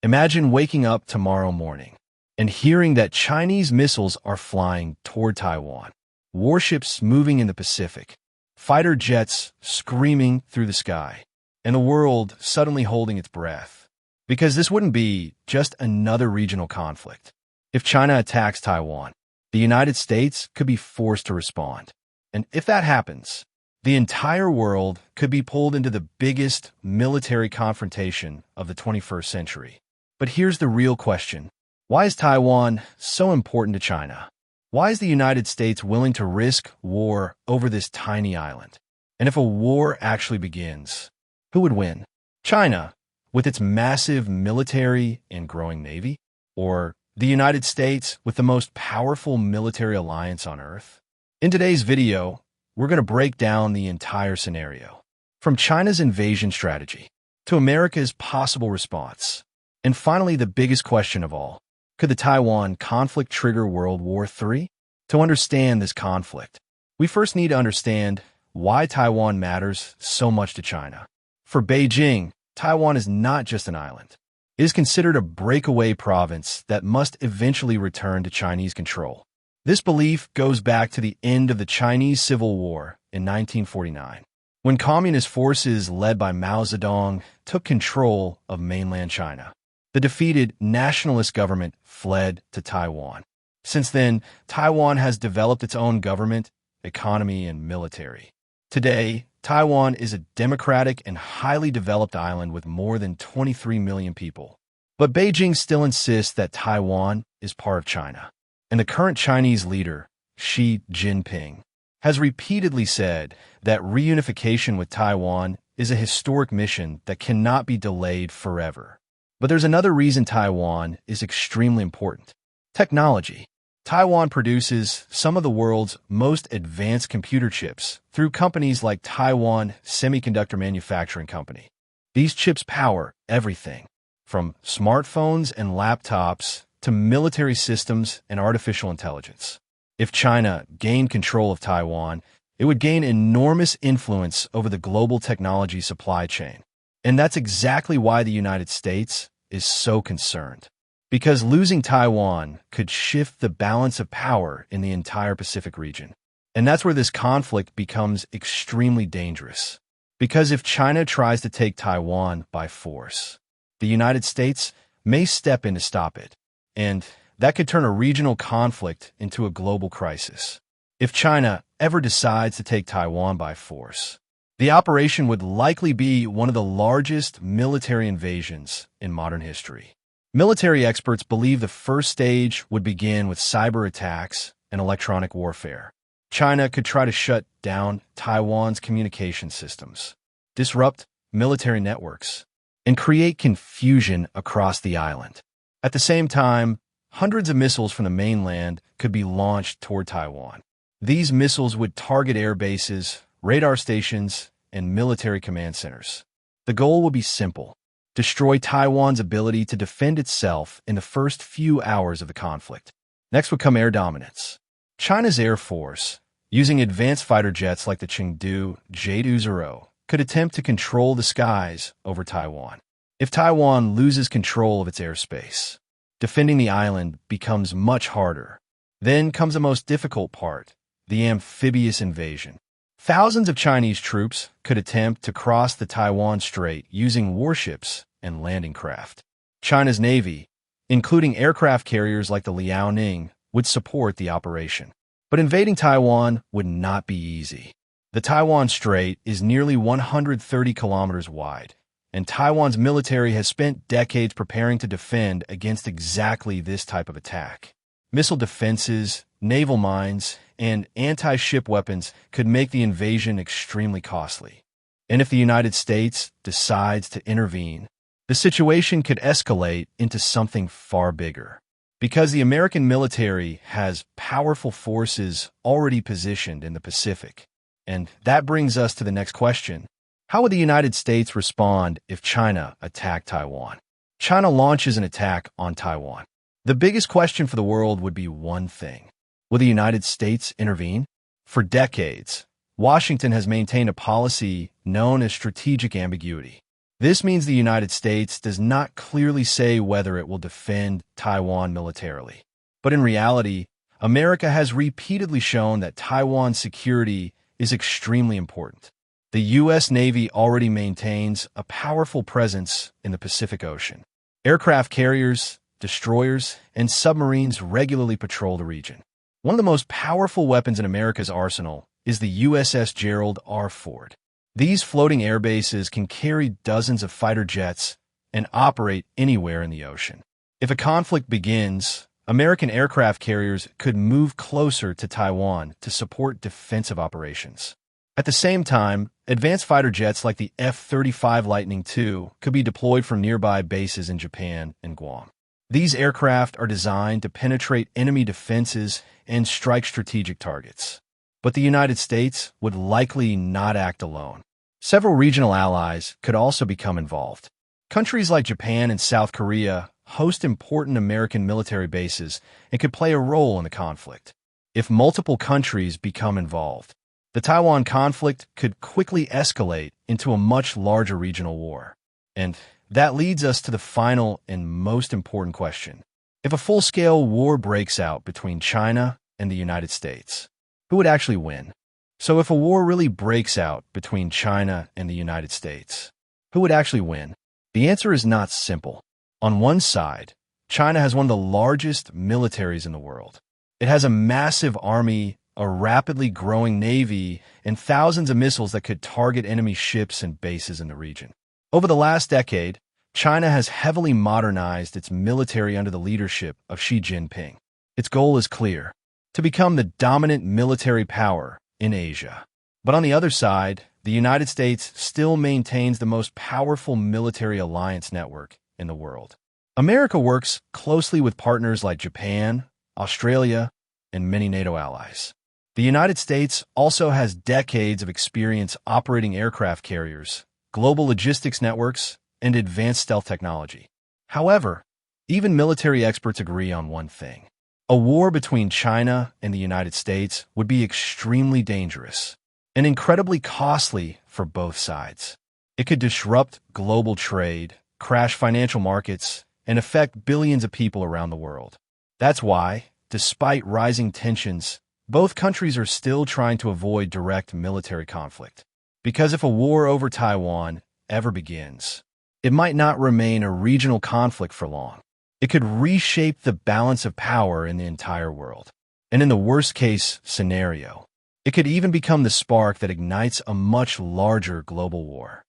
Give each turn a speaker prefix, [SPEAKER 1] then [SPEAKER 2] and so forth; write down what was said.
[SPEAKER 1] Imagine waking up tomorrow morning and hearing that Chinese missiles are flying toward Taiwan, warships moving in the Pacific, fighter jets screaming through the sky, and the world suddenly holding its breath. Because this wouldn't be just another regional conflict. If China attacks Taiwan, the United States could be forced to respond. And if that happens, the entire world could be pulled into the biggest military confrontation of the 21st century. But here's the real question. Why is Taiwan so important to China? Why is the United States willing to risk war over this tiny island? And if a war actually begins, who would win? China, with its massive military and growing navy? Or the United States, with the most powerful military alliance on Earth? In today's video, we're going to break down the entire scenario, from China's invasion strategy to America's possible response. And finally, the biggest question of all, could the Taiwan conflict trigger World War III? To understand this conflict, we first need to understand why Taiwan matters so much to China. For Beijing, Taiwan is not just an island. It is considered a breakaway province that must eventually return to Chinese control. This belief goes back to the end of the Chinese Civil War in 1949, when communist forces led by Mao Zedong took control of mainland China. The defeated nationalist government fled to Taiwan. Since then, Taiwan has developed its own government, economy, and military. Today, Taiwan is a democratic and highly developed island with more than 23 million people. But Beijing still insists that Taiwan is part of China. And the current Chinese leader, Xi Jinping, has repeatedly said that reunification with Taiwan is a historic mission that cannot be delayed forever. But there's another reason Taiwan is extremely important. Technology. Taiwan produces some of the world's most advanced computer chips through companies like Taiwan Semiconductor Manufacturing Company. These chips power everything, from smartphones and laptops to military systems and artificial intelligence. If China gained control of Taiwan, it would gain enormous influence over the global technology supply chain. And that's exactly why the United States is so concerned. Because losing Taiwan could shift the balance of power in the entire Pacific region. And that's where this conflict becomes extremely dangerous. Because if China tries to take Taiwan by force, the United States may step in to stop it. And that could turn a regional conflict into a global crisis. If China ever decides to take Taiwan by force, the operation would likely be one of the largest military invasions in modern history. Military experts believe the first stage would begin with cyber attacks and electronic warfare. China could try to shut down Taiwan's communication systems, disrupt military networks, and create confusion across the island. At the same time, hundreds of missiles from the mainland could be launched toward Taiwan. These missiles would target air bases, radar stations, and military command centers. The goal would be simple: destroy Taiwan's ability to defend itself in the first few hours of the conflict. Next would come air dominance. China's Air Force, using advanced fighter jets like the Chengdu J-20, could attempt to control the skies over Taiwan. If Taiwan loses control of its airspace, defending the island becomes much harder. Then comes the most difficult part, the amphibious invasion. Thousands of Chinese troops could attempt to cross the Taiwan Strait using warships and landing craft. China's navy, including aircraft carriers like the Liaoning, would support the operation. But invading Taiwan would not be easy. The Taiwan Strait is nearly 130 kilometers wide, and Taiwan's military has spent decades preparing to defend against exactly this type of attack. Missile defenses, naval mines, and anti-ship weapons could make the invasion extremely costly. And if the United States decides to intervene, the situation could escalate into something far bigger. Because the American military has powerful forces already positioned in the Pacific. And that brings us to the next question. How would the United States respond if China attacked Taiwan? China launches an attack on Taiwan. The biggest question for the world would be one thing. Will the United States intervene? For decades, Washington has maintained a policy known as strategic ambiguity. This means the United States does not clearly say whether it will defend Taiwan militarily. But in reality, America has repeatedly shown that Taiwan's security is extremely important. The U.S. Navy already maintains a powerful presence in the Pacific Ocean. Aircraft carriers, destroyers, and submarines regularly patrol the region. One of the most powerful weapons in America's arsenal is the USS Gerald R. Ford. These floating air bases can carry dozens of fighter jets and operate anywhere in the ocean. If a conflict begins, American aircraft carriers could move closer to Taiwan to support defensive operations. At the same time, advanced fighter jets like the F-35 Lightning II could be deployed from nearby bases in Japan and Guam. These aircraft are designed to penetrate enemy defenses and strike strategic targets. But the United States would likely not act alone. Several regional allies could also become involved. Countries like Japan and South Korea host important American military bases and could play a role in the conflict. If multiple countries become involved, the Taiwan conflict could quickly escalate into a much larger regional war. And that leads us to the final and most important question. If a full-scale war breaks out between China and the United States, who would actually win? So if a war really breaks out between China and the United States, who would actually win? The answer is not simple. On one side, China has one of the largest militaries in the world. It has a massive army, a rapidly growing navy, and thousands of missiles that could target enemy ships and bases in the region. Over the last decade, China has heavily modernized its military under the leadership of Xi Jinping. Its goal is clear: to become the dominant military power in Asia. But on the other side, the United States still maintains the most powerful military alliance network in the world. America works closely with partners like Japan, Australia, and many NATO allies. The United States also has decades of experience operating aircraft carriers, global logistics networks, and advanced stealth technology. However, even military experts agree on one thing. A war between China and the United States would be extremely dangerous and incredibly costly for both sides. It could disrupt global trade, crash financial markets, and affect billions of people around the world. That's why, despite rising tensions, both countries are still trying to avoid direct military conflict. Because if a war over Taiwan ever begins, it might not remain a regional conflict for long. It could reshape the balance of power in the entire world. And in the worst-case scenario, it could even become the spark that ignites a much larger global war.